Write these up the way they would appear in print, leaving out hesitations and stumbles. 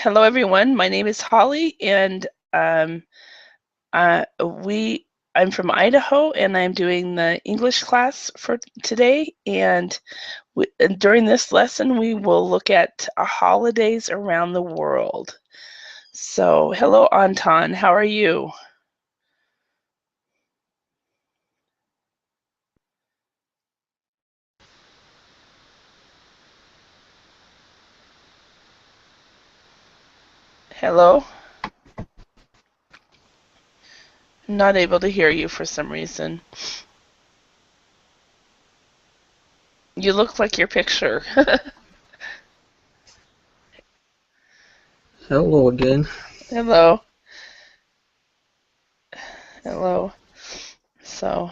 Hello, everyone. My name is Holly, and um, uh, we I'm from Idaho, and I'm doing the English class for today. And during this lesson, we will look at holidays around the world. So, hello, Anton. How are you? Hello. Not able to hear you for some reason. You look like your picture. Hello again. Hello. Hello. So,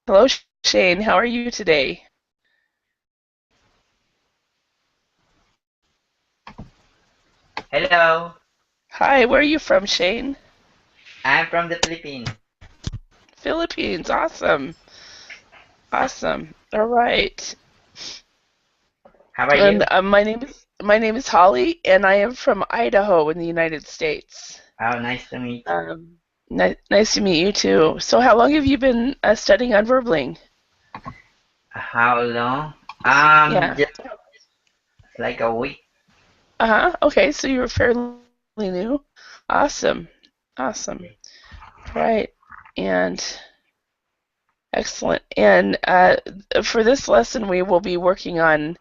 hello, Shane. How are you today? Hello, Hi. Where are you from, Shane? I'm from the Philippines. Philippines. Awesome. Awesome. All right. How are And you? my name is Holly, and I am from Idaho in the United States. Oh, nice to meet you. Nice to meet you too. So, how long have you been studying on Verbling? How long? Yeah. Just like a week. Okay. So you're fairly new. Awesome. Awesome. Right. And excellent. And for this lesson, we will be working on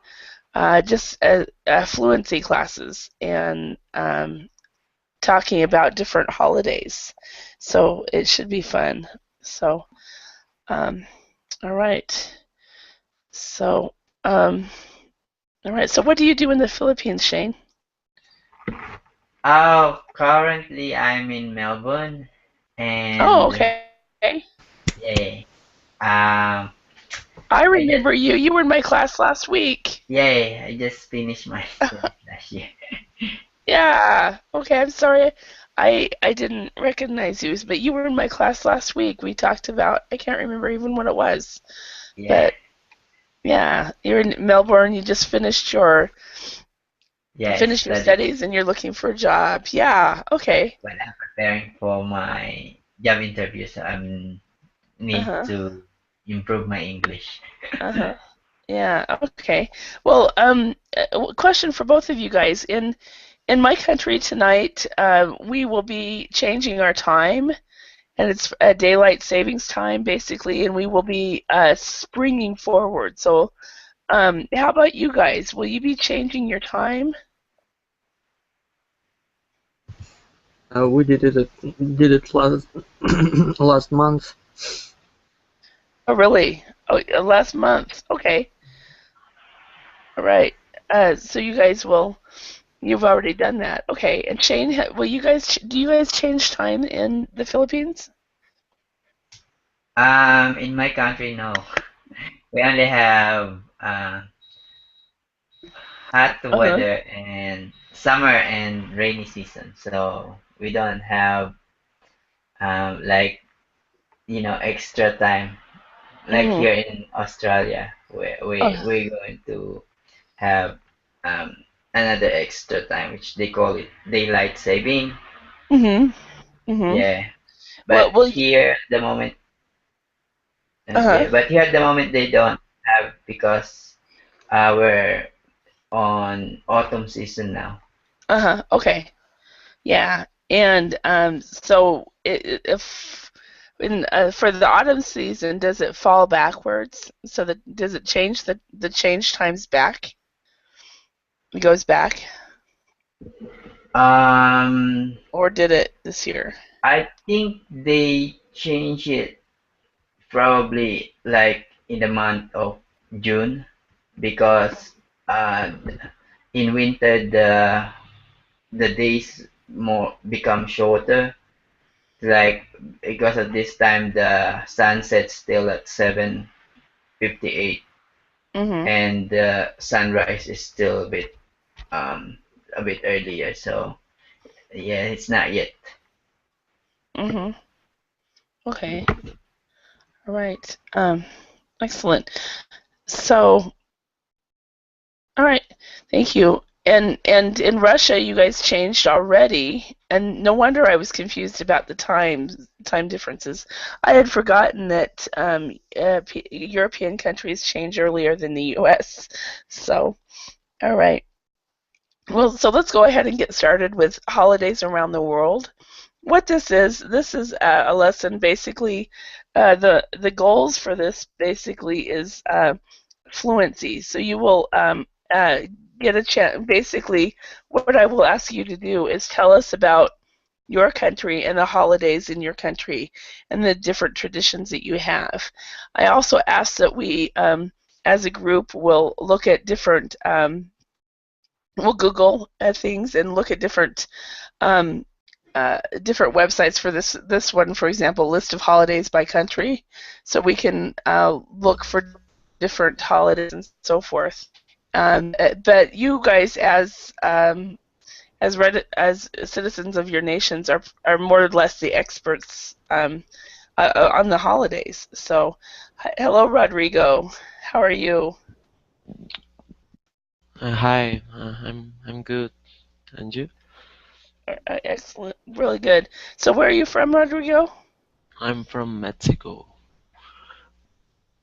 just fluency classes and talking about different holidays. So it should be fun. So, um, all right. So, um, all right. So, what do you do in the Philippines, Shane? Oh, currently I'm in Melbourne, Oh, and okay. yeah, um, I I just remember you. You were in my class last week. I just finished my studies last year. Yeah. Okay. I'm sorry. I didn't recognize you, but you were in my class last week. We talked about. I can't remember even what it was, Yeah, but yeah, you're in Melbourne. You just yeah, finished your study. studies and you're looking for a job. Yeah. Okay. When I'm preparing for my job interview, so I Uh need huh. to improve my English. Uh huh. Yeah. Okay. Well, question for both of you guys. In my country tonight, we will be changing our time, and it's a daylight savings time basically, and we will be springing forward. So, how about you guys? Will you be changing your time? We did it last month. Oh, really? Oh, last month. Okay. All right. So you guys will. You've already done that. Okay. And Shane, will you guys? Do you guys change time in the Philippines? In my country, no. We only have hot Uh huh. weather and summer and rainy season. So we don't have like extra time like Mhm. here in Australia where Oh. we're going to have um, another extra time which they call it daylight saving. Mhm. Mhm. Yeah, Well, but well. here at the moment, Uh huh. yeah, but here at the moment they don't have because we're on autumn season now. Uh huh. Okay. Yeah. And so if for the autumn season, does it fall backwards? So that does it change the change times back? It goes back, Um, or did it this year? I think they change it probably like in the month of June because uh, in winter the days more become shorter. Like because at this time the sun sets still at 7:58 Mhm. and the sunrise is still a bit earlier. So yeah, it's not yet. Mhm. Okay. All right. Excellent. So, all right. Thank you. And in Russia, you guys changed already, and no wonder I was confused about the time differences. I had forgotten that European countries change earlier than the U.S. So, all right. Well, so let's go ahead and get started with holidays around the world. What this is a lesson basically. The goals for this basically is fluency. So you will get a chance. Basically, what I will ask you to do is tell us about your country and the holidays in your country and the different traditions that you have. I also ask that we, as a group, will look at different. We'll Google things and look at um, different websites for this one, for example, list of holidays by country, so we can look for different holidays and so forth. But you guys, as citizens of your nations, are more or less the experts on the holidays. So, hello, Rodrigo. How are you? Hi, I'm good. And you? Excellent, really good. So, where are you from, Rodrigo? I'm from Mexico.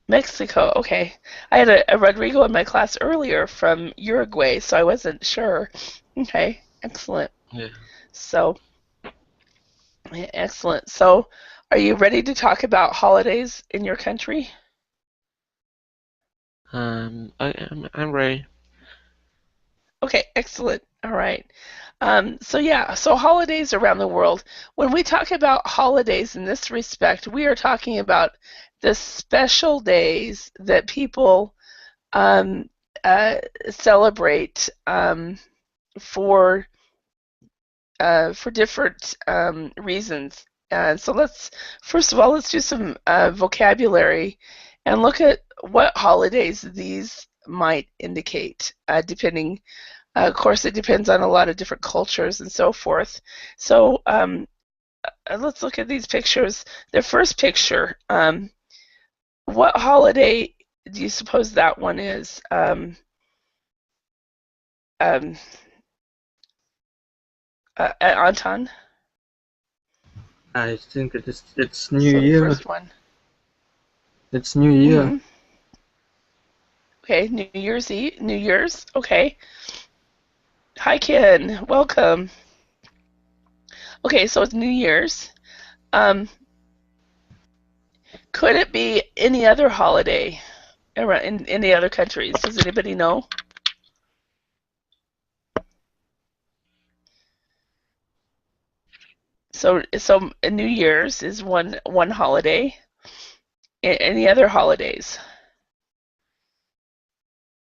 Mexico. Okay, I had a Rodrigo in my class earlier from Uruguay, so I wasn't sure. Okay, excellent. Yeah. So, yeah, excellent. So, are you ready to talk about holidays in your country? I'm ready. Okay, excellent. All right. So yeah, so holidays around the world. When we talk about holidays in this respect, we are talking about the special days that people um, uh, celebrate for for different reasons. So let's first of all let's do some vocabulary and look at what holidays these might indicate, depending. Of course, it depends on a lot of different cultures and so forth. So let's look at these pictures. The first picture, what holiday do you suppose that one is? Um, Anton? I think it's New So the Year. first one. It's New Year. Hmm. Okay, New Year's Eve. New Year's. Okay. Hi, Ken. Welcome. Okay, so it's New Year's. Um, could it be any other holiday around in any other countries? Does anybody know? So New Year's is one holiday. Any other holidays?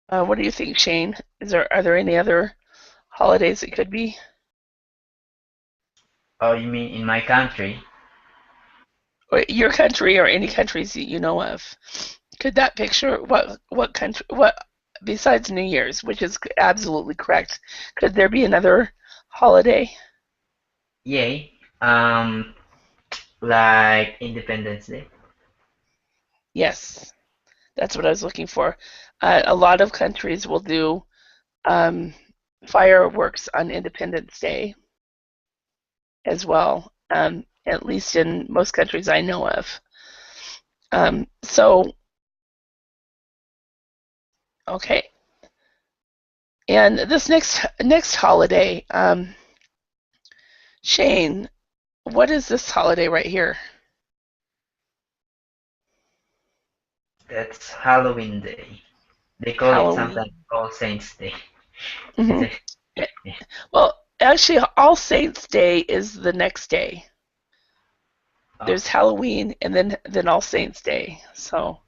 What do you think, Shane? Are there any other holidays it could be? Oh, you mean in my country? Or your country or any countries that you know of? Could that picture what country what besides New Year's, which is absolutely correct? Could there be another holiday? Yay. Like Independence Day. Yes, that's what I was looking for. A lot of countries will do um, fireworks on Independence Day as well, at least in most countries I know of. So, okay. And this next holiday, Shane, what is this holiday right here? That's Halloween Day. They call it sometimes Halloween. All Saints Day. Is Hmm. it? Well, actually, All Saints Day is the next day. Oh, There's Halloween and then All Saints Day. So,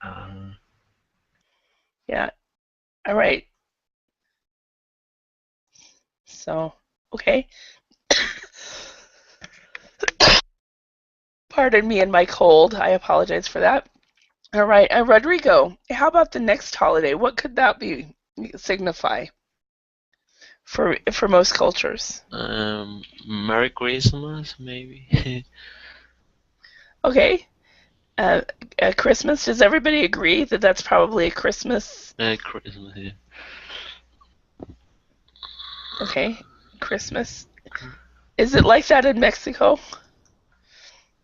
um, yeah. All right. So, okay. Pardon me and my cold. I apologize for that. All right, Rodrigo, how about the next holiday? What could that be signify for most cultures? Merry Christmas, maybe. Okay, uh, Christmas. Does everybody agree that that's probably a Christmas? Christmas, yeah. Okay, Christmas. Is it like that in Mexico?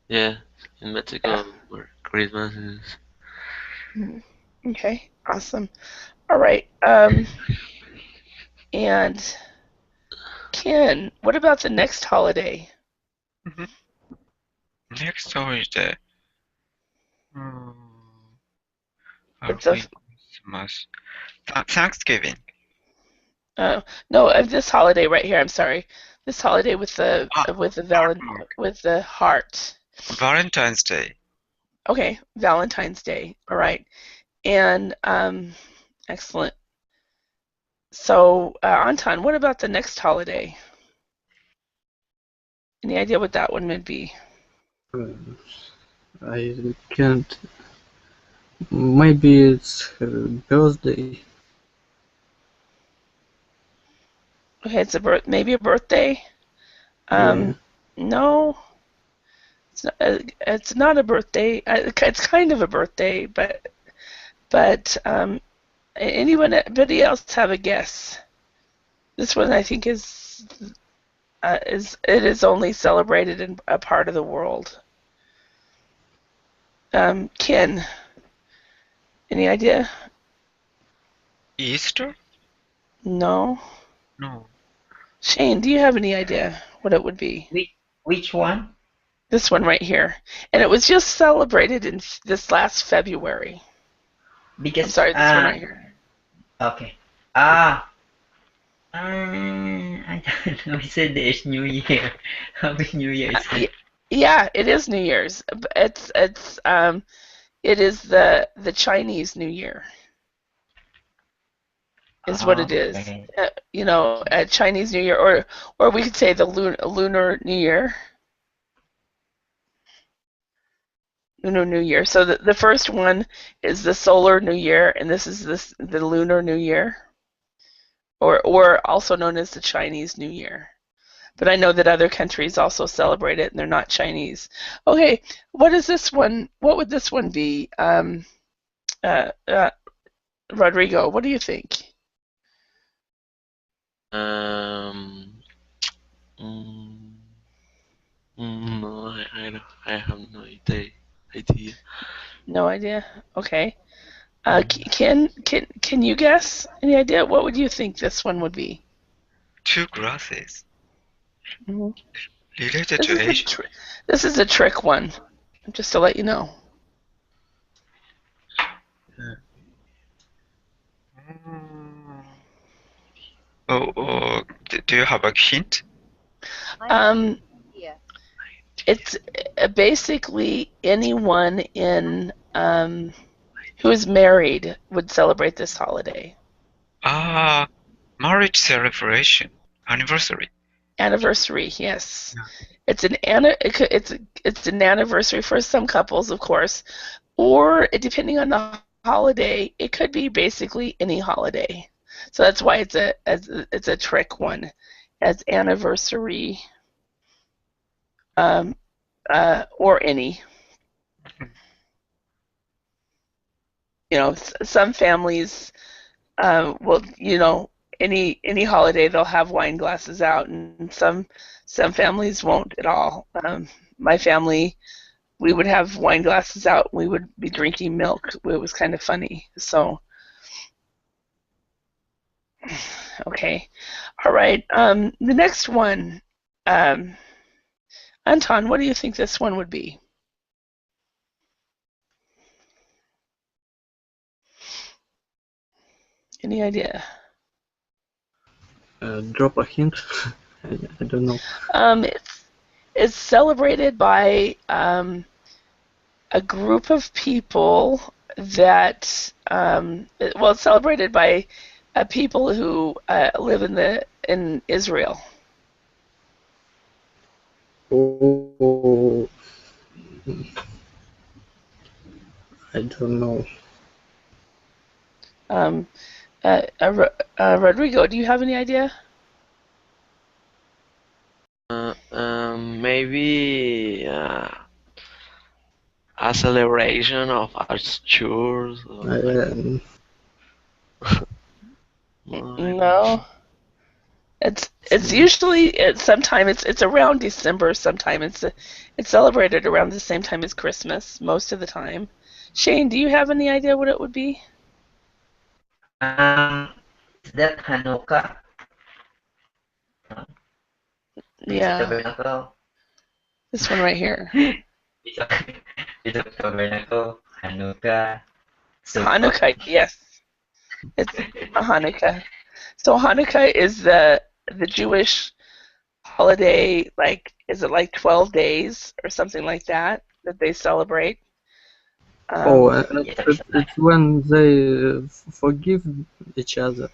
Yeah, in Yeah. Mexico where Christmas is. Mhm. Okay, awesome. All right. And Ken, what about the next holiday? Mhm. Next holiday. Hmm. It's a Early Christmas. Thanksgiving. no, this holiday right here. I'm sorry. This holiday with the Ah, Hallmark. with the heart. Valentine's Day. Okay, Valentine's Day. All right. And excellent. So, Anton, what about the next holiday? Any idea what that one would be? Uh, I can't. Maybe it's her birthday. Okay, it's maybe a birthday. Yeah. No, it's not a birthday. It's kind of a birthday, but anybody else have a guess? This one I think is only celebrated in a part of the world. Ken, any idea? Easter? No. No. Shane, do you have any idea what it would be? Which one? This one right here, and it was just celebrated in this last February. I'm Because sorry, this one right here. okay. Ah, I don't know. He said there's New Year. Happy New Year. Yeah, it is New Year's. It is the Chinese New Year is what it is. Okay. Chinese New Year, or we could say the lunar New Year. Lunar New Year. So the first one is the solar New Year, and this is the lunar New Year, or also known as the Chinese New Year. But I know that other countries also celebrate it, and they're not Chinese. Okay, what is this one? What would this one be? Uh, uh, Rodrigo, what do you think? Um, mm, no, I have no idea. No idea. Okay. Mm, Can you guess? Any idea? What would you think this one would be? Two glasses. Mhm. Related This to is a Asia. tr this is a trick one, just to let you know. Mm. Do you have a hint? Um, it's basically anyone in who is married would celebrate this holiday. Ah, marriage celebration. Anniversary. Anniversary, yes. Yeah. It's an anniversary for some couples, of course, or depending on the holiday, it could be basically any holiday. So that's why it's a trick one, as anniversary, um, or any. Some families will, any holiday they'll have wine glasses out, and some families won't at all. My family, we would have wine glasses out. We would be drinking milk. It was kind of funny. So, okay, all right. The next one, um, Anton, what do you think this one would be? Any idea? Drop a hint. I don't know. It's celebrated by a group of people that it's celebrated by people who live in Israel. Oh, I don't know. Um, Rodrigo, do you have any idea? Maybe a celebration of arts church or like Um, no, I'm not No. sure. It's usually sometime it's around December sometime. It's celebrated around the same time as Christmas most of the time. Shane, do you have any idea what it would be? Is that Hanukkah? Feast of Yeah, Tabernacle? this one right here. Feast of, Feast of Tabernacle, Hanukkah, Sukkot. Hanukkah, yes. It's Hanukkah. So Hanukkah is the Jewish holiday, like is it like 12 days or something like that that they celebrate? Oh, Yeah, it's when they forgive each other.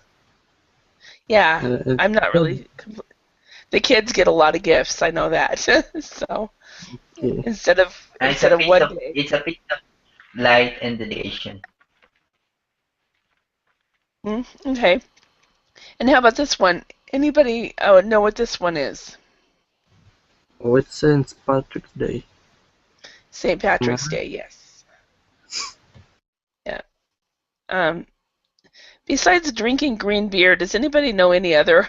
Yeah, It's I'm not not really. The kids get a lot of gifts. I know that. So okay. instead of And one day. it's a feast of light and dedication. Okay. And how about this one? Anybody know what this one is? Oh, it's Saint Patrick's Day. St. Patrick's Day, yes. Yeah. Um, besides drinking green beer, does anybody know any other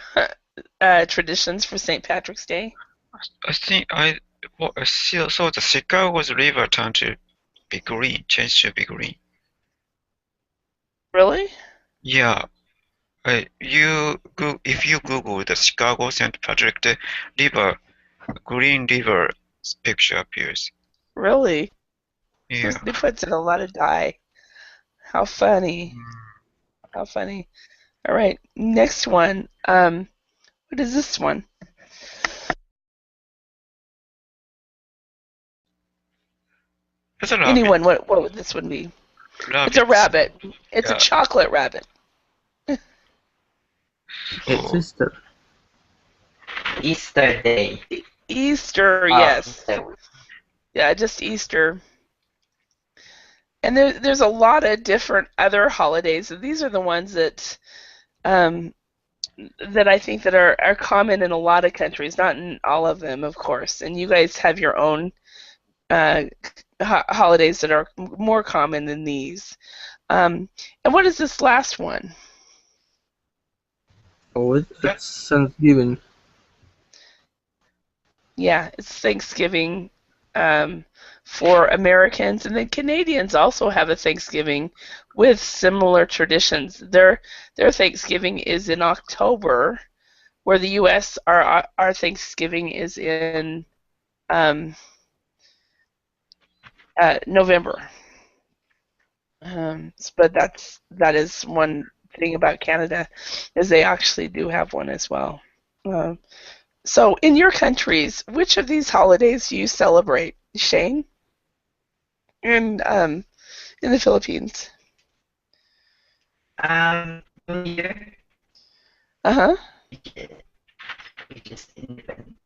traditions for St. Patrick's Day? I think I saw the Chicago's river turned to be green, changed to be green. Really? Yeah. If you Google the Chicago St. Patrick Day river, green river picture appears. Really? Yeah. They puts in a lot of dye. How funny. How funny. All right, next one. What is this one? It's a rabbit. Anyone, what would this one be? It's a rabbit. It's a chocolate rabbit. It's Easter. Easter Day. Easter, yes. Easter. Yeah, just Easter. And there's a lot of different other holidays. These are the ones that that I think that are common in a lot of countries, not in all of them, of course. And you guys have your own holidays that are more common than these. And what is this last one? Oh, it's Thanksgiving. Yeah, it's Thanksgiving for Americans, and then Canadians also have a Thanksgiving with similar traditions. Their Thanksgiving is in October, where the U.S. our Thanksgiving is in November. But that is one thing about Canada, is they actually do have one as well. So in your countries, which of these holidays do you celebrate, Shane? In the Philippines. New Year, Uh-huh. which is independent.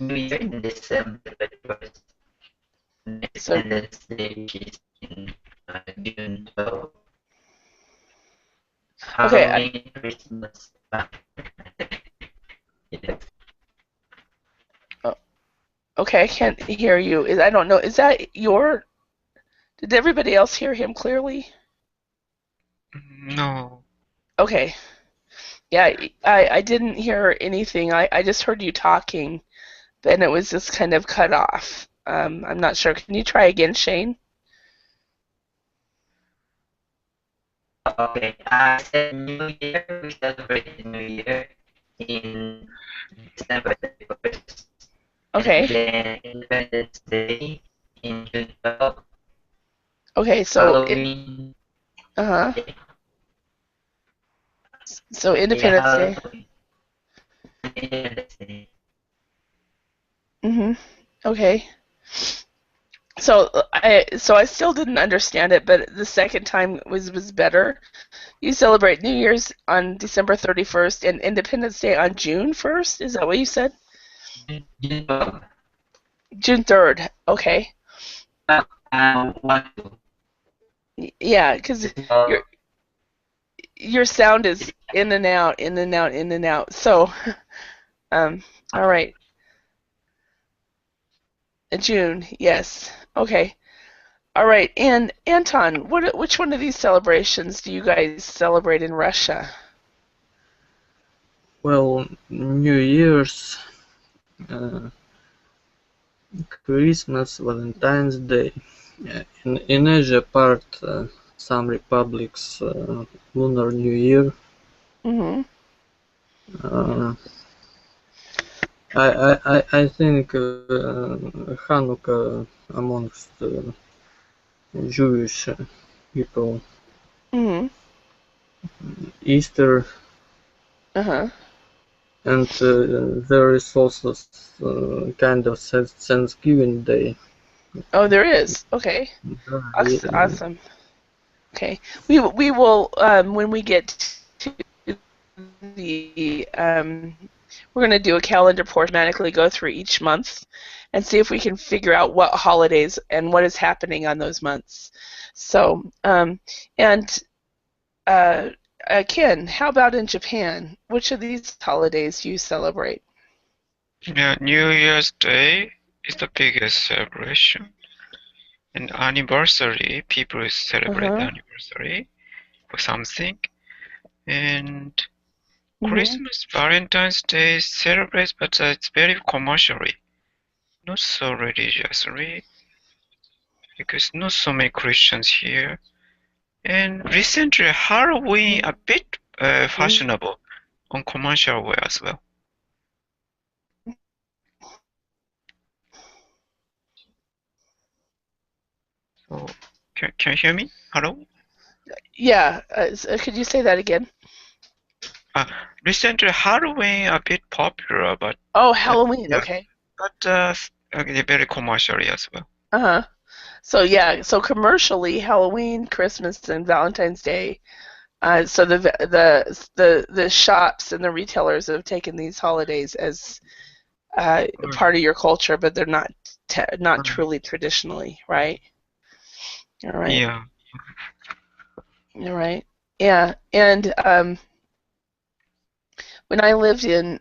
New Year in December 31st. Independence Day, which is in June 12th. Okay. Halloween, Christmas. Yeah. Okay, I can't hear you. I don't know. Is that your? Did everybody else hear him clearly? No. Okay. Yeah, I didn't hear anything. I just heard you talking, and it was just kind of cut off. I'm not sure. Can you try again, Shane? Okay, I said New Year. We celebrate the New Year in December 31st. Okay. And then Independence Day in June 12th. Okay, so Halloween. uh-huh. So Independence Day. Independence Day. Okay. So I still didn't understand it, but the second time was better. You celebrate New Year's on December 31st and Independence Day on June 1st? Is that what you said? June 12th. June 3rd. Okay. 1, 2. Yeah, because your sound is in and out, in and out, in and out. So, all right. June, yes. Okay. All right. And Anton, which one of these celebrations do you guys celebrate in Russia? Well, New Year's, uh, Christmas, Valentine's Day. In Asia part, some republics, Lunar New Year. Mm-hmm. Uh, I think Hanukkah amongst Jewish people, Mm-hmm. Easter, Uh-huh. and there is also kind of Thanksgiving Day. Oh, there is. Okay. Yeah, Awesome. Okay. We will when we get to the we're going to do a calendar portion, automatically go through each month and see if we can figure out what holidays and what is happening on those months. So, and Ken, how about in Japan? Which of these holidays do you celebrate? Yeah, New Year's Day is the biggest celebration. And anniversary, people celebrate Uh-huh. anniversary for something. And Mm-hmm. Christmas, Valentine's Day celebrates, but it's very commercially, not so religiously, because not so many Christians here. And recently, Halloween a bit fashionable on commercial way as well. So, can you hear me? Hello? Yeah. Could you say that again? Recently, Halloween a bit popular, but Oh, Halloween. yeah, Okay. but very commercially as well. Uh-huh. So yeah, so commercially, Halloween, Christmas, and Valentine's Day. So the shops and the retailers have taken these holidays as part of your culture, but they're not truly traditionally, right? All right. Yeah. All right. Yeah. And when I lived in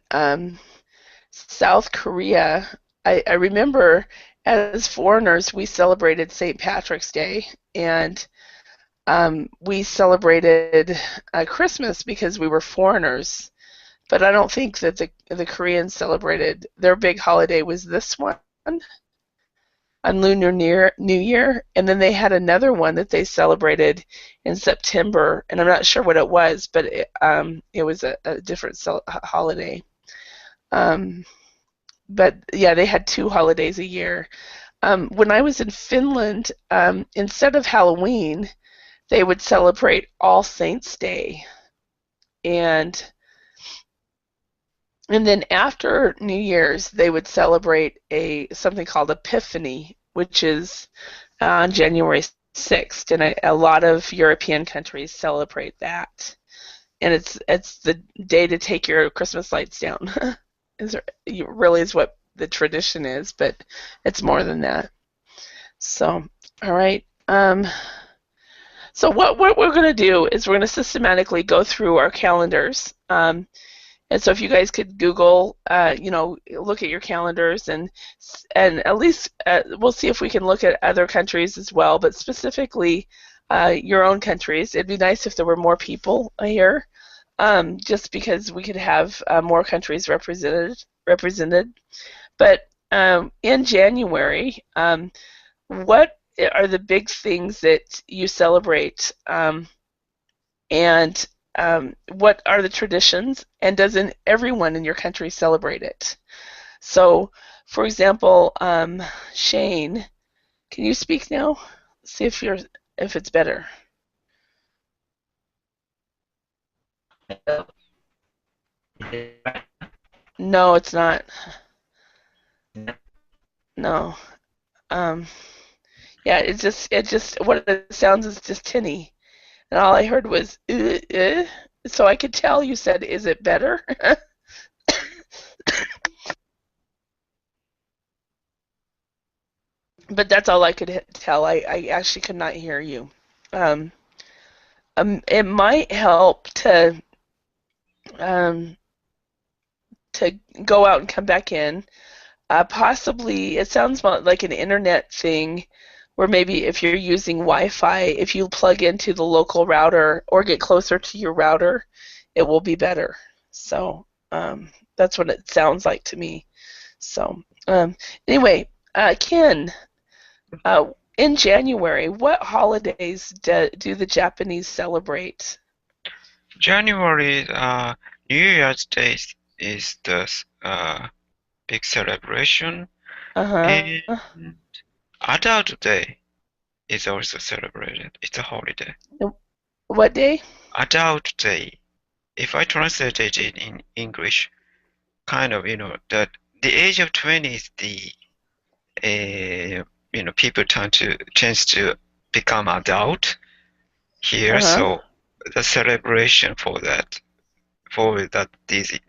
South Korea, I remember as foreigners we celebrated St. Patrick's Day, and we celebrated Christmas because we were foreigners. But I don't think that the Koreans celebrated their big holiday was this one on New Year, and then they had another one that they celebrated in September, and I'm not sure what it was, but it was a different holiday. Um, but yeah, they had two holidays a year. When I was in Finland, instead of Halloween, they would celebrate All Saints Day, and then after New Year's, they would celebrate something called Epiphany, which is on January 6th, and a lot of European countries celebrate that. And it's the day to take your Christmas lights down. Really is what the tradition is, but it's more than that. So, all right. So what we're going to do is we're going to systematically go through our calendars. And so if you guys could Google, look at your calendars and at least we'll see if we can look at other countries as well, but specifically your own countries. It'd be nice if there were more people here, just because we could have more countries represented. But in January, what are the big things that you celebrate? And what are the traditions, and doesn't everyone in your country celebrate it? So, for example, Shane, can you speak now? See if it's better. No, it's not. No. Um, yeah, it just what it sounds is just tinny, and all I heard was so I could tell you said, "Is it better?" But that's all I could tell. I actually could not hear you. Um, it might help um, to go out and come back in. Possibly, it sounds like an internet thing, where maybe if you're using Wi-Fi, if you plug into the local router or get closer to your router, it will be better. So, That's what it sounds like to me. So anyway, Ken, in January, what holidays do the Japanese celebrate? January, New Year's Day is the big celebration, Uh-huh. and Adult Day is also celebrated. It's a holiday. What day? Adult Day. If I translate it in English, kind of, that the age of 20 is the, people chance to become adult here. Uh-huh. So the celebration for these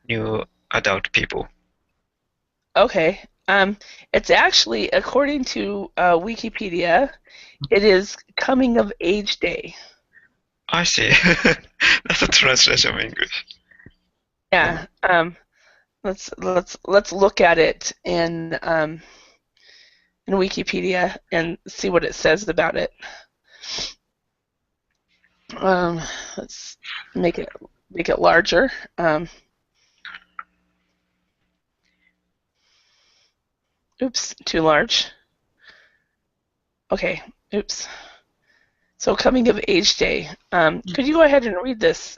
new adult people. Okay. It's actually, according to Wikipedia, it is Coming of Age Day. I see. That's a translation of English. Yeah. Let's look at it in Wikipedia and see what it says about it. Let's make it larger. Oops, too large. Okay, oops. So Coming of Age Day. Could you go ahead and read this,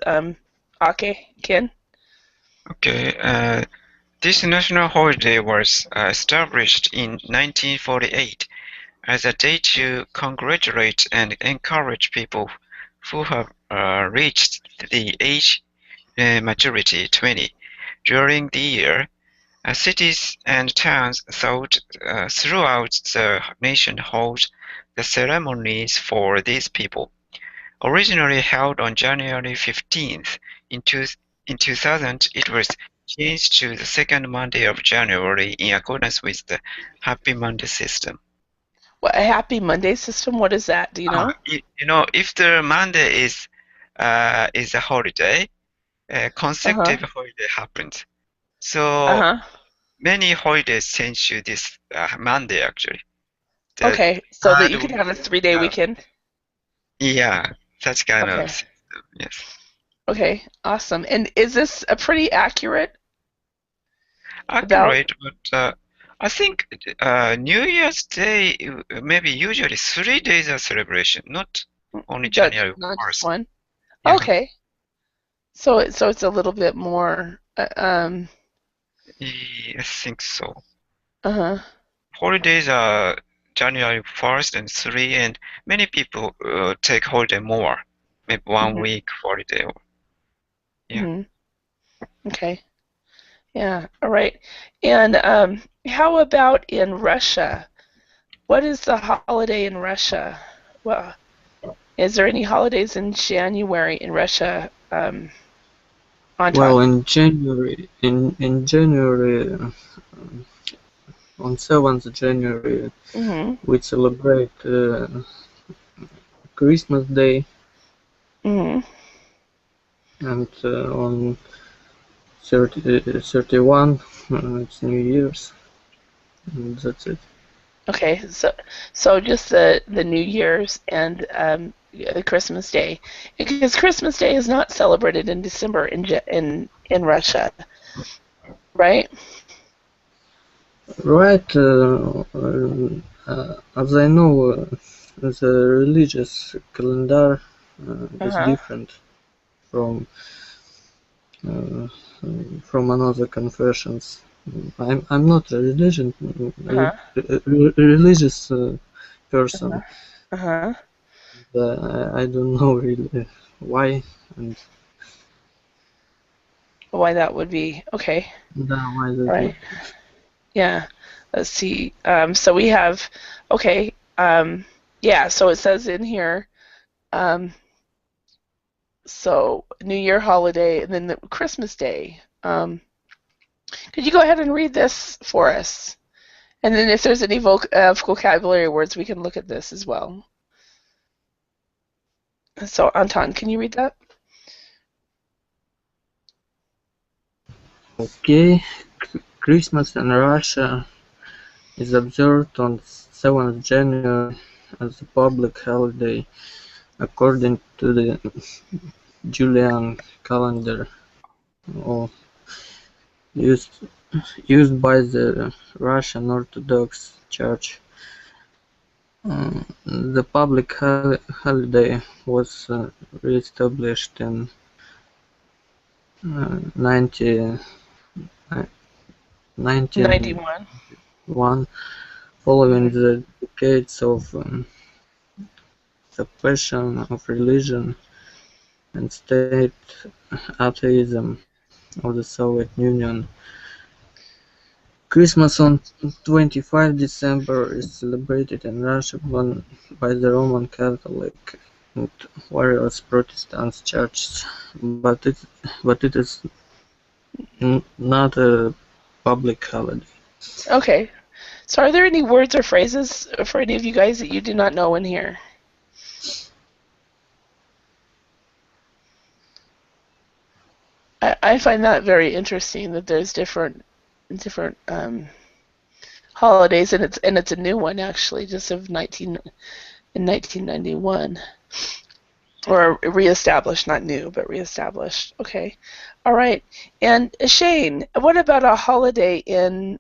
Ken? Okay. This national holiday was established in 1948 as a day to congratulate and encourage people who have reached the age maturity 20. During the year, cities and towns throughout the nation hold the ceremonies for these people. Originally held on January 15th, in 2000 it was changed to the second Monday of January in accordance with the Happy Monday system. What, a Happy Monday system? What is that? Do you know? If the Monday is a holiday, consecutive holiday happens. So many holidays change to this Monday actually. Okay, so that you could have a 3-day weekend. Yeah, such kind of system. Yes. Okay, awesome. And is this a pretty accurate? Accurate, but I think New Year's Day maybe usually 3 days of celebration, not only January 1st. Not just one. Yeah. Okay. So it's a little bit more. I think so. Holidays are January 1st and 3, and many people take holiday more, maybe 1 week holiday. Yeah. Okay. Yeah. All right. And how about in Russia? What is the holiday in Russia? Well, is there any holidays in January in Russia? Well, in January, on 7th January, we celebrate Christmas Day, and on 31 it's New Year's, and that's it. Okay, so just the New Year's and the Christmas Day, because Christmas Day is not celebrated in December in Russia, right? Right. As I know, the religious calendar is different from another confessions. I'm not a religious person. I don't know really why and why that would be. Okay. Why that right. Yeah. Let's see. So we have. Okay. Yeah. So it says in here. So New Year holiday and then the Christmas Day. Could you go ahead and read this for us? And then if there's any vocabulary words, we can look at this as well. So Anton, can you read that? Okay. Christmas in Russia is observed on 7th January as a public holiday according to the Julian calendar. used used by the Russian Orthodox Church. The public holiday was re-established in 1991, 91. following the decades of suppression of religion and state atheism of the Soviet Union. Christmas on 25 December is celebrated in Russia by the Roman Catholic and various Protestant churches, but it is not a public holiday. Okay. So are there any words or phrases for any of you guys that you do not know in here? I find that very interesting that there's different holidays, and it's a new one actually, just in 1991, or reestablished, not new, but reestablished. Okay, all right. And Shane, what about a holiday in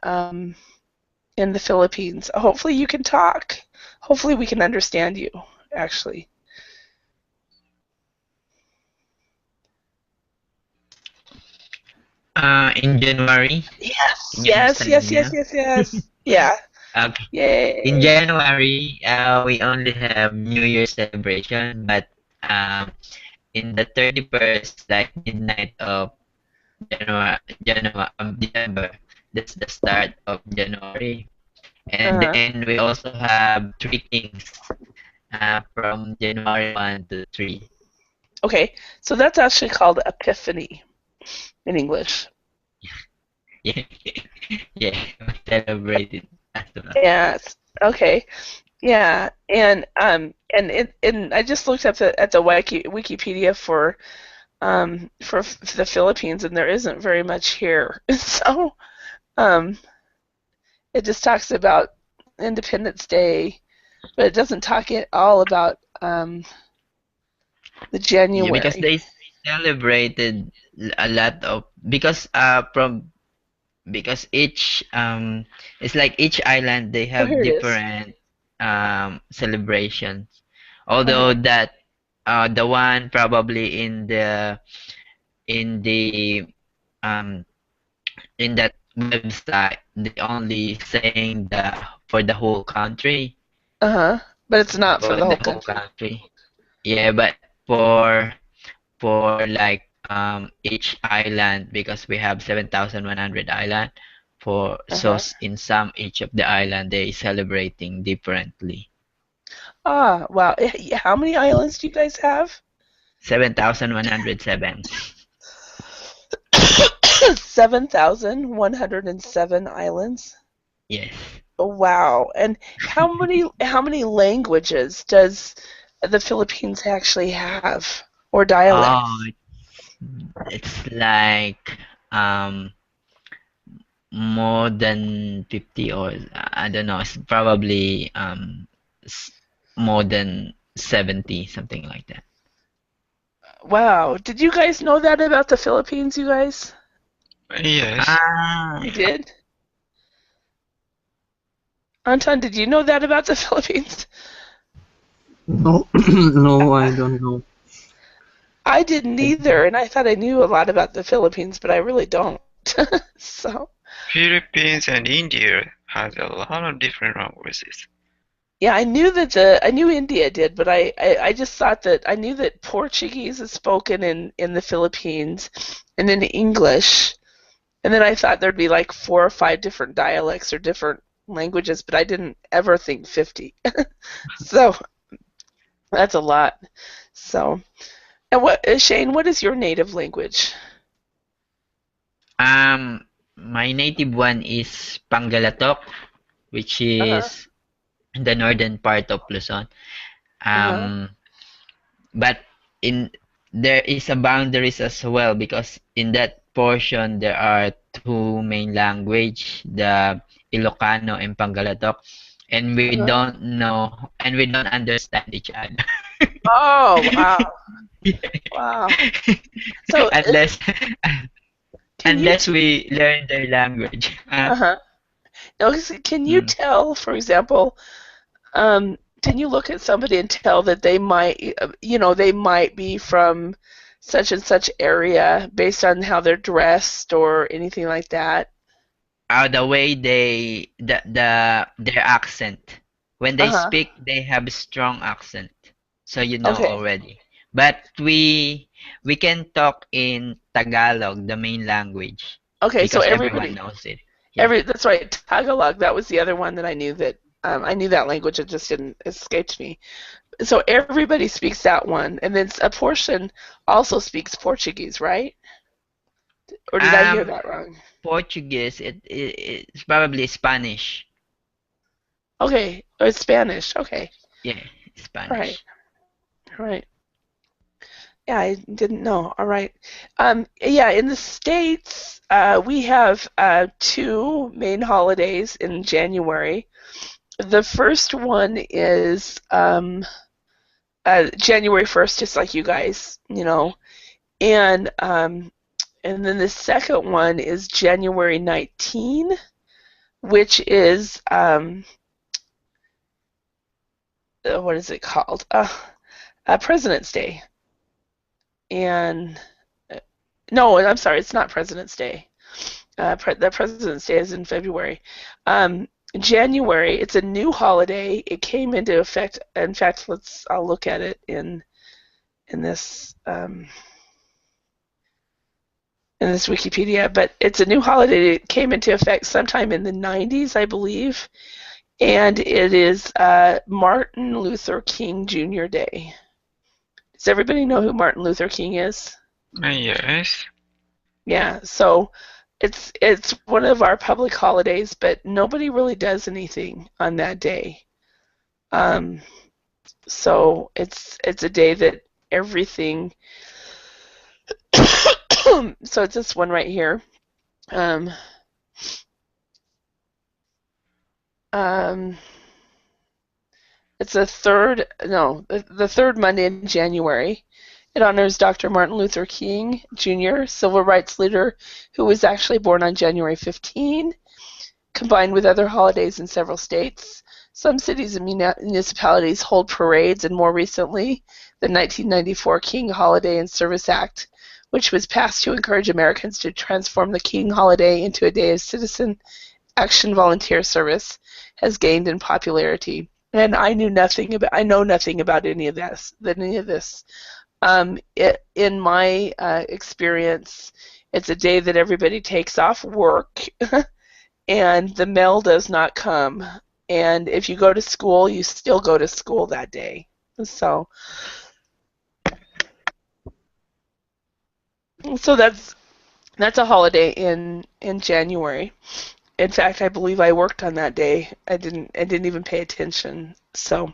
the Philippines? Hopefully you can talk. Hopefully we can understand you, actually. In January. Yes, Can you yes, understand yes, me yes, now? yes, yes. Yeah. Okay. In Yay. January, we only have New Year celebration, but in the 31st, like midnight of December, that's the start of January. And Uh-huh. then we also have Three Kings from January 1 to 3. Okay, so that's actually called Epiphany in English. Yeah, yeah, we celebrated as well. Yes. Okay. Yeah, and I just looked up at the Wikipedia for the Philippines, and there isn't very much here. So um, it just talks about Independence Day, but it doesn't talk at all about the Yeah, because January. they celebrated a lot of because each it's like each island they Oh, have here it is. different celebrations. Uh-huh. Although that the one probably in the um in that website they only saying the for the whole country. Uh-huh. But it's not for For the the whole whole country. country. Yeah, but for like each island because we have 7,100 island for Uh-huh. in some each of the island they celebrating differently. Ah, wow. How many islands do you guys have? 7,107. 7,107 islands. Yes. Oh, wow. And how many languages does the Philippines actually have, or Oh, dialects? it's like um more than 50 or I don't know, it's probably s- more than 70 something like that. Wow. Did you guys know that about the Philippines, you guys? Yes. Ah, You did? Anton, did you know that about the Philippines? No, no, I don't know. I didn't either, and I thought I knew a lot about the Philippines, but I really don't. So, Philippines and India has a lot of different languages. yeah, I knew India did, but I just thought that I knew that Portuguese is spoken in the Philippines, and then English, and then I thought there'd be like 4 or 5 different dialects or different languages, but I didn't ever think 50. So that's a lot. So, and Shane, what is your native language? my native one is Pangalatok, which Uh-huh. is in the northern part of Luzon. Uh-huh. Um, but in there is a boundaries as well because in that portion there are two main language, the Ilocano and Pangalatok, and we Uh-huh. don't know and we don't understand each other. Oh, wow. Wow. So, Unless Can you? Unless we learn their language. Uh-huh. Now, can you Mm. tell, for example, can you look at somebody and tell that they might, they might be from such and such area based on how they're dressed or anything like that? The way their accent. When they Uh-huh. speak, they have a strong accent. So you know Okay. already. But we can talk in Tagalog, the main language, Okay, so because everyone everybody, knows it. Yeah. that's right, Tagalog, that was the other one that I knew that language, it just didn't escape me. So everybody speaks that one, and then a portion also speaks Portuguese, right? Or did I hear Um, that wrong? Portuguese, it's probably Spanish. Okay, or it's Spanish. Okay, Yeah, all right, Spanish. all right. Yeah, I didn't know. All right. Yeah, in the States, we have two main holidays in January. The first one is January 1st, just like you guys, and then the second one is January 19, which is what is it called? President's Day. And no, I'm sorry, it's not President's Day. The President's Day is in February. January, it's a new holiday. It came into effect. In fact, I'll look at it in this Wikipedia. But it's a new holiday. It came into effect sometime in the 90s, I believe, and it is Martin Luther King Jr. Day. Does everybody know who Martin Luther King is? Yes. Yeah, so it's one of our public holidays, but nobody really does anything on that day. Um, so it's a day that everything. So it's this one right here. Um, um, it's the third Monday in January. It honors Dr. Martin Luther King Jr., civil rights leader who was actually born on January 15, combined with other holidays in several states. Some cities and municipalities hold parades, and more recently, the 1994 King Holiday and Service Act, which was passed to encourage Americans to transform the King Holiday into a day of citizen action volunteer service, has gained in popularity. And I know nothing about any of this. In my experience, it's a day that everybody takes off work and the mail does not come. And if you go to school, you still go to school that day. So that's a holiday in January. In fact, I believe I worked on that day. I didn't even pay attention. So,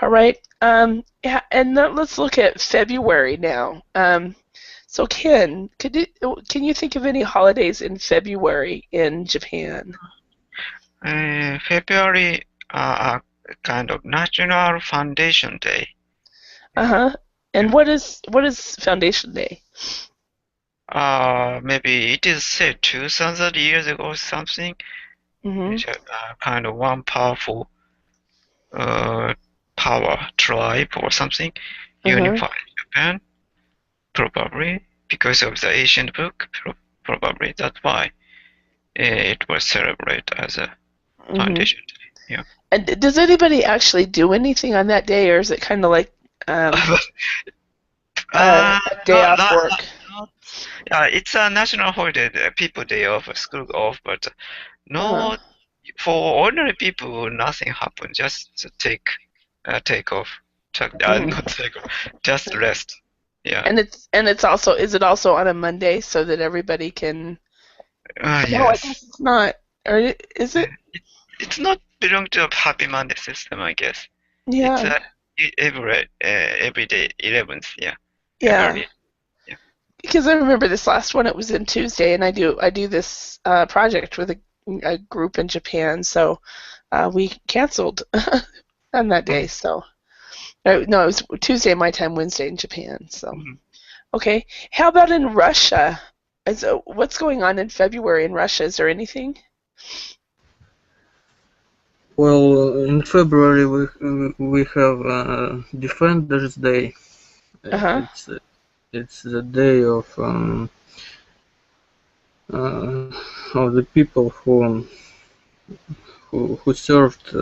all right. Yeah, and then let's look at February now. So Ken, can you think of any holidays in February in Japan? February kind of National Foundation Day. Uh-huh. And what is Foundation Day? Maybe it is said 2,000 years ago or something. Mm-hmm. It's kind of one powerful power tribe or something unified Japan, probably because of the ancient book. Probably that's why it was celebrated as a foundation day. Yeah. And does anybody actually do anything on that day, or is it kind of like a day off work? It's a national holiday. People day off, school off, but no, for ordinary people, nothing happens. Just take off. Not take off. Just rest. Yeah. And it's also, is it also on a Monday so that everybody can? No, I Yes. guess it's not. Or is it? It's not belong to a Happy Monday system, I guess. Yeah. It's every day 11th. Yeah. Yeah. Every- yeah. Because I remember this last one, it was in Tuesday, and I do this project with a group in Japan, so we canceled on that day. So no, it was Tuesday my time, Wednesday in Japan. So okay, how about in Russia? What's going on in February in Russia? Is there anything? Well, in February we have Defenders Day. Uh-huh. It's the day of the people who served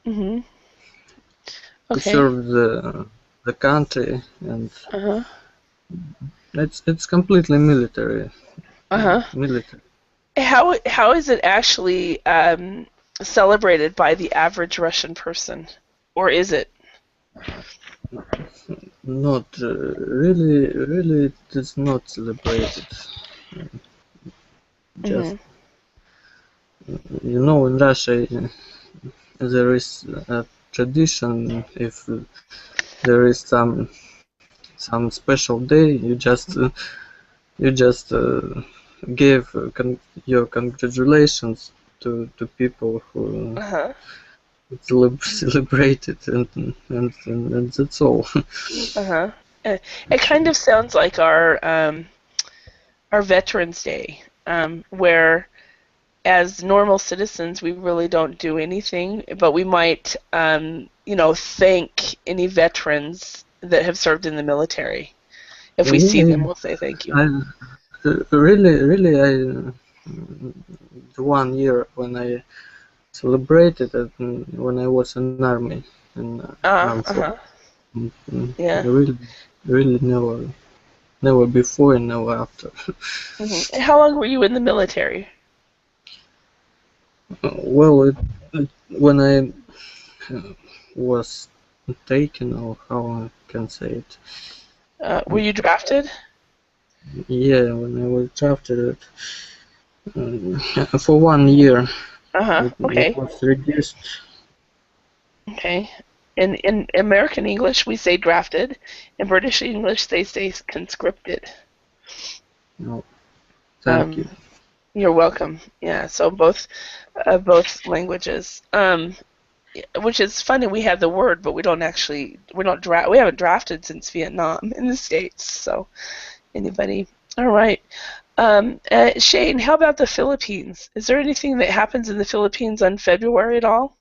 Mhm. who Okay. served the country, and Uh-huh. it's completely military. Uh-huh. Military. How is it actually celebrated by the average Russian person, or is it? Not really, it is not celebrated. Just Mhm. in Russia there is a tradition. If there is some special day, you just give your congratulations to people who Uh-huh. celebrate it, and that's all. Uh-huh. It kind of sounds like our Veterans Day, where as normal citizens we really don't do anything, but we might, thank any veterans that have served in the military. If we see Yeah, them, we'll say thank you. I really the 1 year when I celebrated it, when I was in army in armed force. Uh-huh. I Yeah. really never before and never after. And how long were you in the military? Well, when I was taken, or how I can say it, Were you drafted? yeah, when I was drafted, for 1 year, Uh-huh. it Okay. was reduced. Okay. In American English, we say drafted. In British English, they say conscripted. No, thank you. Um, you're welcome. Yeah. So both languages. Which is funny. We have the word, but we haven't drafted since Vietnam in the States. So anybody? All right. Shane, how about the Philippines? Is there anything that happens in the Philippines on February at all?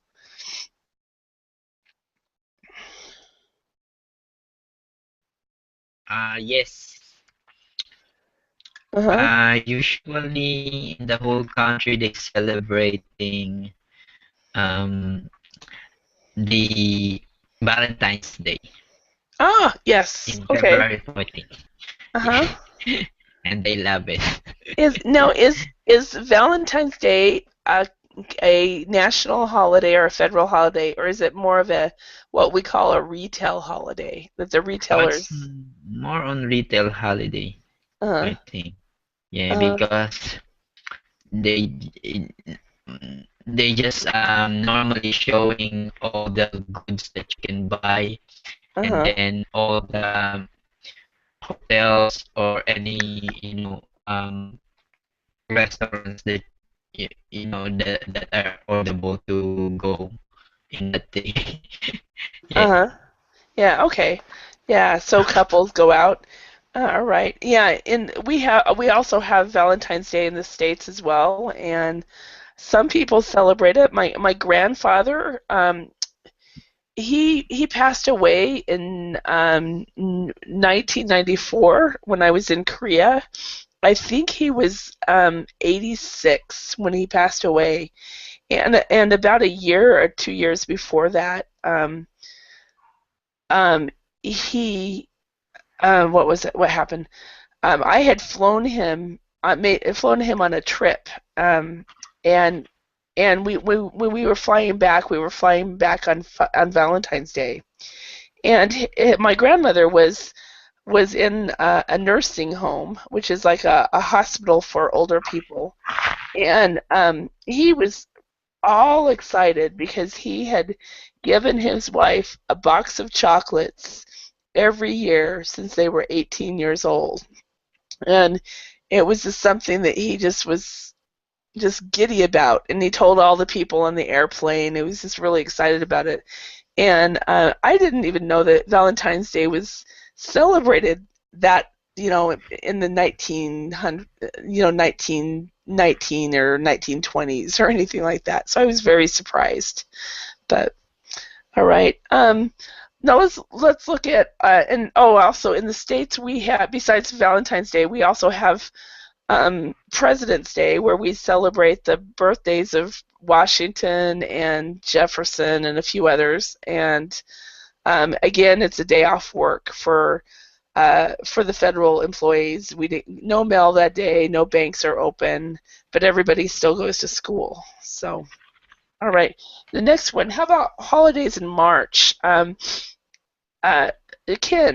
Yes. Uh-huh. Usually in the whole country they celebrating um the Valentine's Day Ah, yes. in Okay. February 14th. Uh-huh. And they love it. Is Valentine's Day a national holiday or a federal holiday, or is it more of a what we call a retail holiday that the Oh, it's retailers? more on retail holiday, Uh, I think. Yeah, uh, because they they just normally showing all the goods that you can buy, and uh-huh. then all the hotels or any restaurants that that are affordable to go in that day. Yeah. Uh-huh. Yeah, okay. Yeah, so couples go out. All right. Yeah, and we also have Valentine's Day in the States as well, and some people celebrate it. My grandfather, he passed away in 1994 when I was in Korea. I think he was 86 when he passed away, and about a year or 2 years before that, um, he what was it? What happened? I had flown him on a trip, and when we were flying back, on Valentine's Day, and my grandmother was in a nursing home, which is like a hospital for older people, and he was all excited because he had given his wife a box of chocolates every year since they were 18 years old. And it was just something that he just was just giddy about. And he told all the people on the airplane. He was just really excited about it. And I didn't even know that Valentine's Day was celebrated that in the 1919 or 1920s or anything like that. So I was very surprised. But all right. Now let's look at also in the States we have, besides Valentine's Day, we also have President's Day, where we celebrate the birthdays of Washington and Jefferson and a few others. And again, it's a day off work for the federal employees. No mail that day, no banks are open, but everybody still goes to school. So, all right. The next one, how about holidays in March? Ken,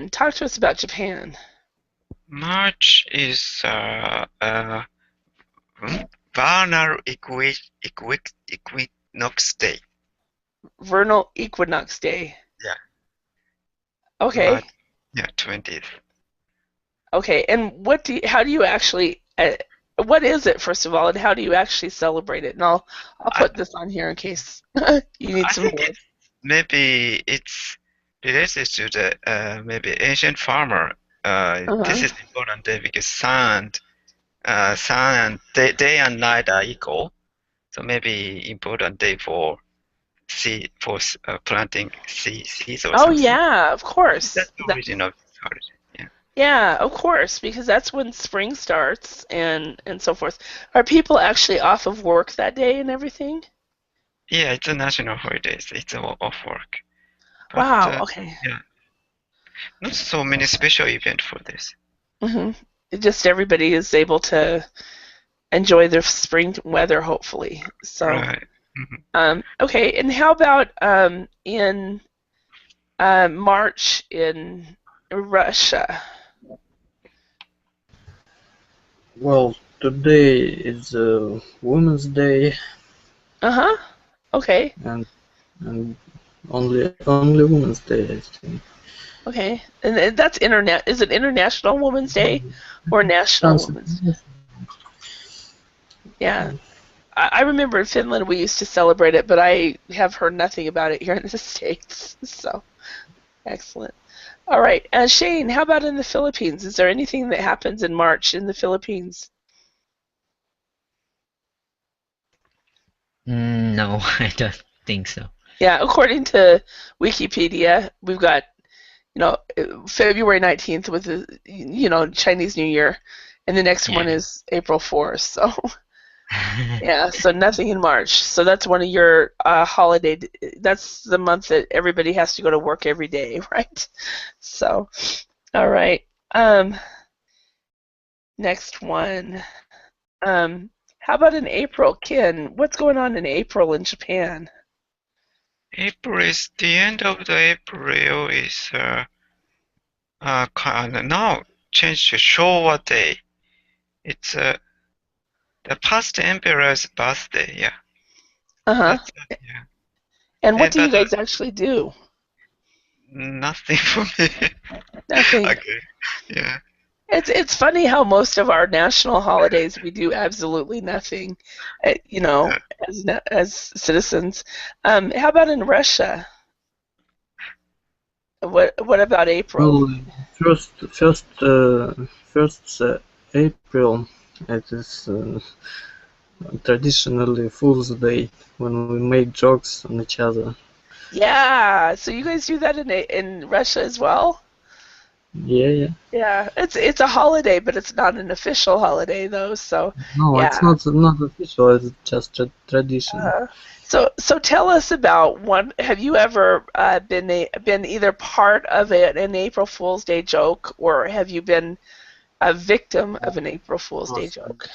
talk to us about Japan. March is vernal equinox day. Vernal Equinox Day. Yeah. Okay. March, yeah, 20th. Okay, and how do you actually, what is it, first of all, and how do you actually celebrate it? And I'll put this on here in case you need some more. Maybe it's related to the maybe ancient farmer. This is important day because sun and day and night are equal. So maybe important day for planting seeds or something. Oh yeah, of course. That's the origin of this holiday. Yeah. Yeah, of course, because that's when spring starts and so forth. Are people actually off of work that day and everything? Yeah, it's a national holiday. It's off work. But, wow. Okay. Yeah. Not so many special events for this. Just everybody is able to enjoy their spring weather, hopefully. So. Right. Okay, and how about in March in Russia? Well, today is Women's Day. Okay. And only Women's Day, I think. Okay, and that's internet. Is it International Women's Day or National Women's Day? Yeah. I remember in Finland we used to celebrate it, but I have heard nothing about it here in the States. So, excellent. All right, Shane, how about in the Philippines? Is there anything that happens in March in the Philippines? No, I don't think so. Yeah, according to Wikipedia, we've got, February 19th with the, Chinese New Year, and the next one is April 4th. So. Yeah, so nothing in March. So that's one of your holiday. That's the month that everybody has to go to work every day, right? So, all right. Next one. How about in April, Ken? What's going on in April in Japan? April is the end of the April is now changed to Showa Day. It's the past emperor's birthday, yeah. Yeah. And what do you guys but, actually do? Nothing for me. Nothing. Okay. Yeah. It's funny how most of our national holidays we do absolutely nothing, as citizens. How about in Russia? What about April? Well, first April, it is traditionally Fool's Day when we make jokes on each other. Yeah, so you guys do that in Russia as well? Yeah. Yeah, it's a holiday, but it's not an official holiday though. So no, yeah. It's not official. It's just a tradition. So tell us about one. Have you ever been either part of an April Fool's Day joke, or have you been a victim of an April Fool's Day joke?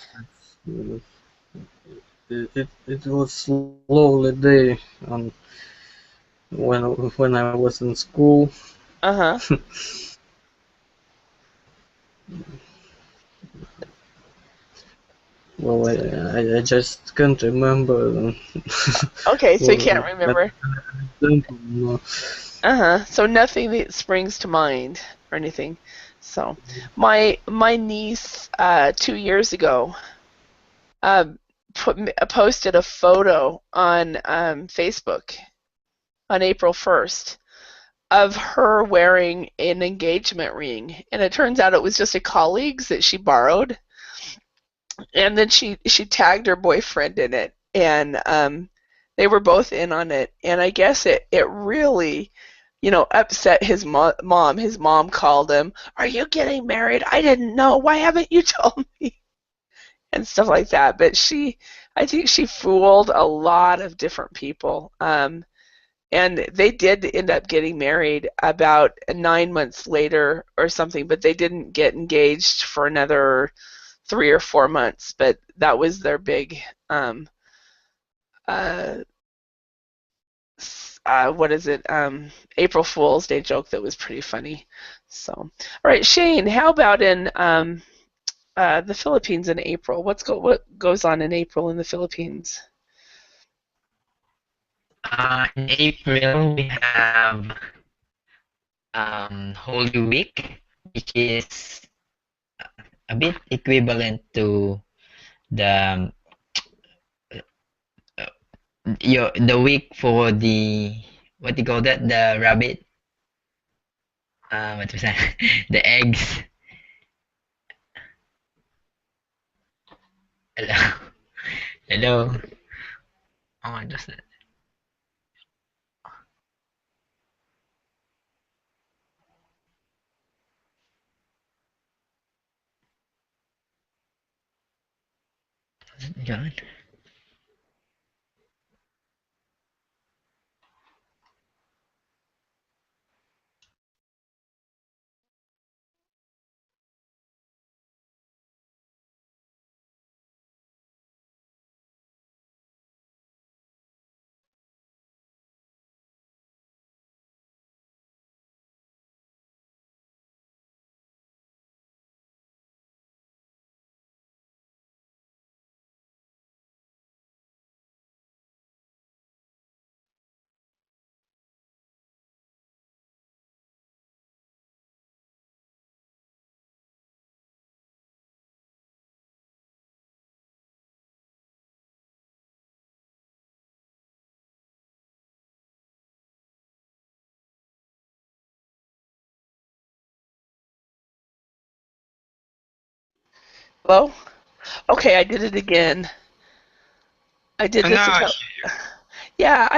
It was lovely day when I was in school. Well, I just can't remember. Okay, so you can't remember. No. So nothing that springs to mind or anything. So my niece 2 years ago posted a photo on Facebook on April 1st of her wearing an engagement ring, and it turns out it was just a colleague's that she borrowed, and then she tagged her boyfriend in it, and they were both in on it, and I guess it really, upset his mom. His mom called him, "Are you getting married? I didn't know. Why haven't you told me?" And stuff like that. But I think she fooled a lot of different people. And they did end up getting married about 9 months later or something, but they didn't get engaged for another 3 or 4 months. But that was their big, uh, what is it? April Fool's Day joke that was pretty funny. So, all right, Shane, how about in the Philippines in April? What goes on in April in the Philippines? In April, we have Holy Week, which is a bit equivalent to the the week for the, what do you call that, the rabbit, what was that? The eggs. Hello. Hello. Oh, just that. John. Hello? Okay, I did it again. I did this a Now I couple. hear Yeah,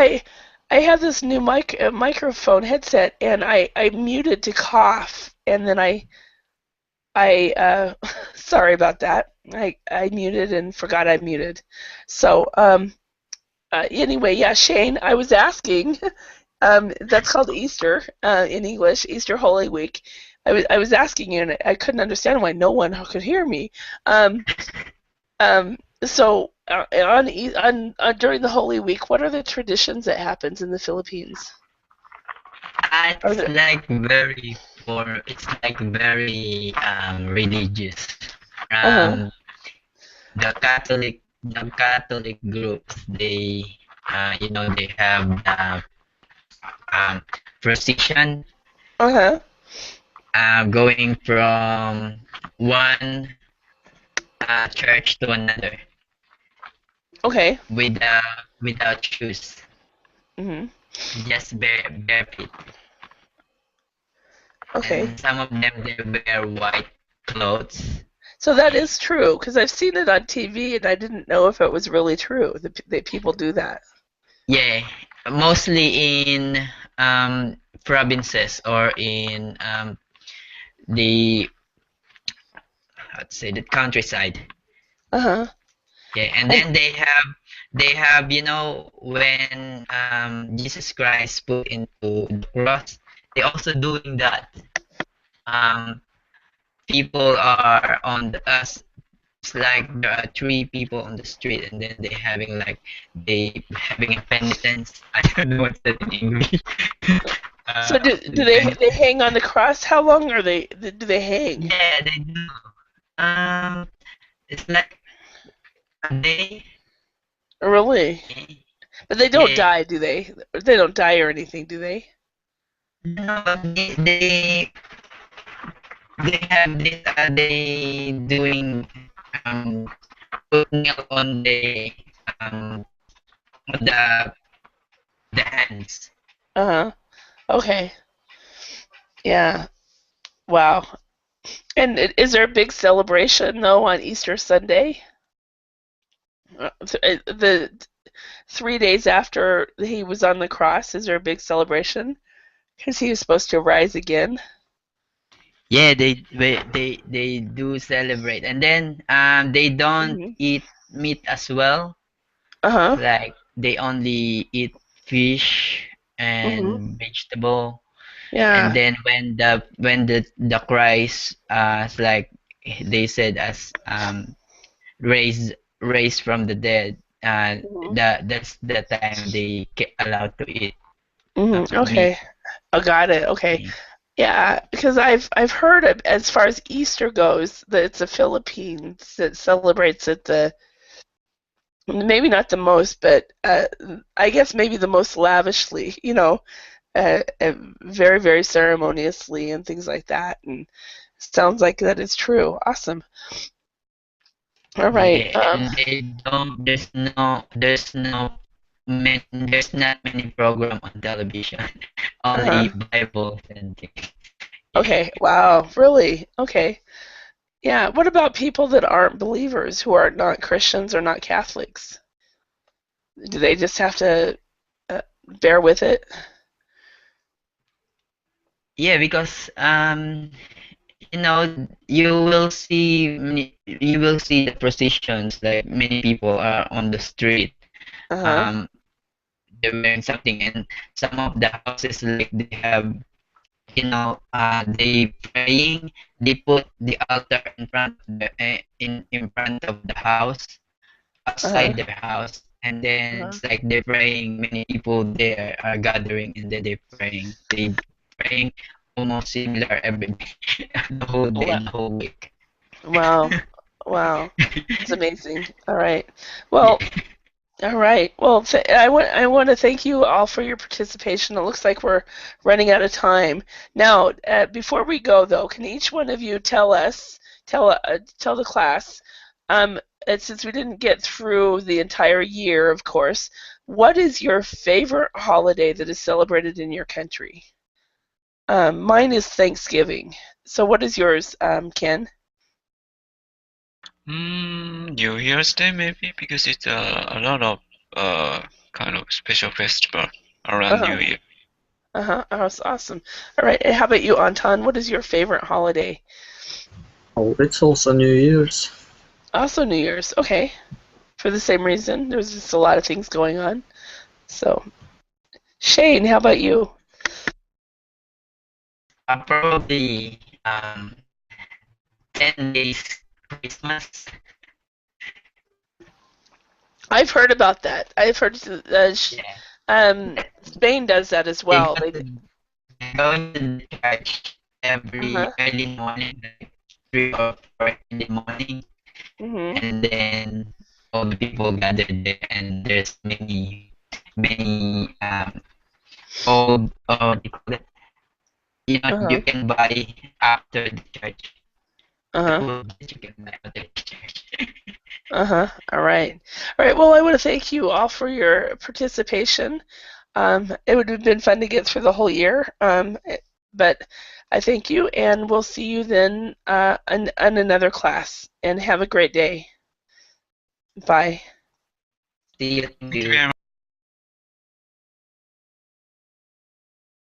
I have this new microphone headset, and I muted to cough, and then I sorry about that. I muted and forgot I muted. So anyway, yeah, Shane, I was asking. That's called Easter in English, Easter Holy Week. I was asking you, and I couldn't understand why no one could hear me. Um, so during the Holy Week, what are the traditions that happens in the Philippines? Are It's there? like very it's like very religious. Uh-huh. Um, the Catholic groups, they they have the um procession, Uh-huh. going from one church to another Okay. without shoes, Hmm. just bare feet. Okay. And some of them, they wear white clothes. So that is true because I've seen it on TV and I didn't know if it was really true that people do that. Yeah, mostly in provinces, or in the, let's say, the countryside. Uh-huh. Yeah, and And then they have when Jesus Christ put into the cross, they also doing that. Um, People are on the us. It's like there are three people on the street, and then they having a penitence. I don't know what's that in English. so do they Penitence. hang on the cross? How long are they do they hang? Yeah, they do. Um, it's like a day. Really? But they don't Yeah. die, do they? They don't die or anything, do they? No, but they have this. They doing um put nail um on the hands. Uh-huh. Okay. Yeah. Wow. And is there a big celebration though on Easter Sunday? The 3 days after he was on the cross, is there a big celebration? Because he was supposed to rise again. Yeah, they do celebrate, and then they don't Hmm. eat meat as well. Uh-huh. Like they only eat fish Hmm. and vegetable. And Yeah. then when the Christ like they said as raised from the dead, Hmm. that's the time they allowed to eat Hmm. meat. Okay. I got it. Okay. Yeah. Yeah, because I've heard of, as far as Easter goes, that it's the Philippines that celebrates it the maybe not the most, but I guess maybe the most lavishly, very, very ceremoniously and things like that. And sounds like that is true. Awesome. All right. Yeah, and they don't. There's not many program on television. Uh-huh. Only Bibles and things. Yeah. Okay. Wow. Really? Okay. Yeah. What about people that aren't believers, who are not Christians or not Catholics? Do they just have to bear with it? Yeah, because you will see the processions, like many people are on the street. Uh-huh. Um, they're wearing something, and some of the houses, like, they have, they praying. They put the altar in front of the house, Uh-huh. outside their house, and then Uh-huh. it's like they're praying. Many people there are gathering, and then they're praying. They praying almost similar every day, the whole day Wow. and the whole week. Wow. Wow. That's amazing. All right. Yeah. Well, all right. Well, I want to thank you all for your participation. It looks like we're running out of time. Now, before we go though, can each one of you tell the class, since we didn't get through the entire year, of course, what is your favorite holiday that is celebrated in your country? Mine is Thanksgiving. So what is yours, Ken? New Year's Day maybe because it's a lot of kind of special festival around Uh-huh. New Year. Uh-huh. Oh, that's awesome. All right. And how about you, Anton? What is your favorite holiday? Oh, it's also New Year's. Also New Year's. Okay. For the same reason. There's just a lot of things going on. So, Shane, how about you? Probably 10 days Christmas. I've heard about that. I've heard Yeah. Spain does that as They well. go to going to the church every Uh-huh. early morning, like 3 or 4 in the morning, Mhm. and then all the people gather there, and there's many old, what do you call it? You Uh-huh. can buy after the church. The Uh-huh. food that you can buy after the church. Uh-huh. All right. All right. Well, I want to thank you all for your participation. It would have been fun to get through the whole year. But I thank you, and we'll see you then on another class. And have a great day. Bye. See you. Thank Thank you you. very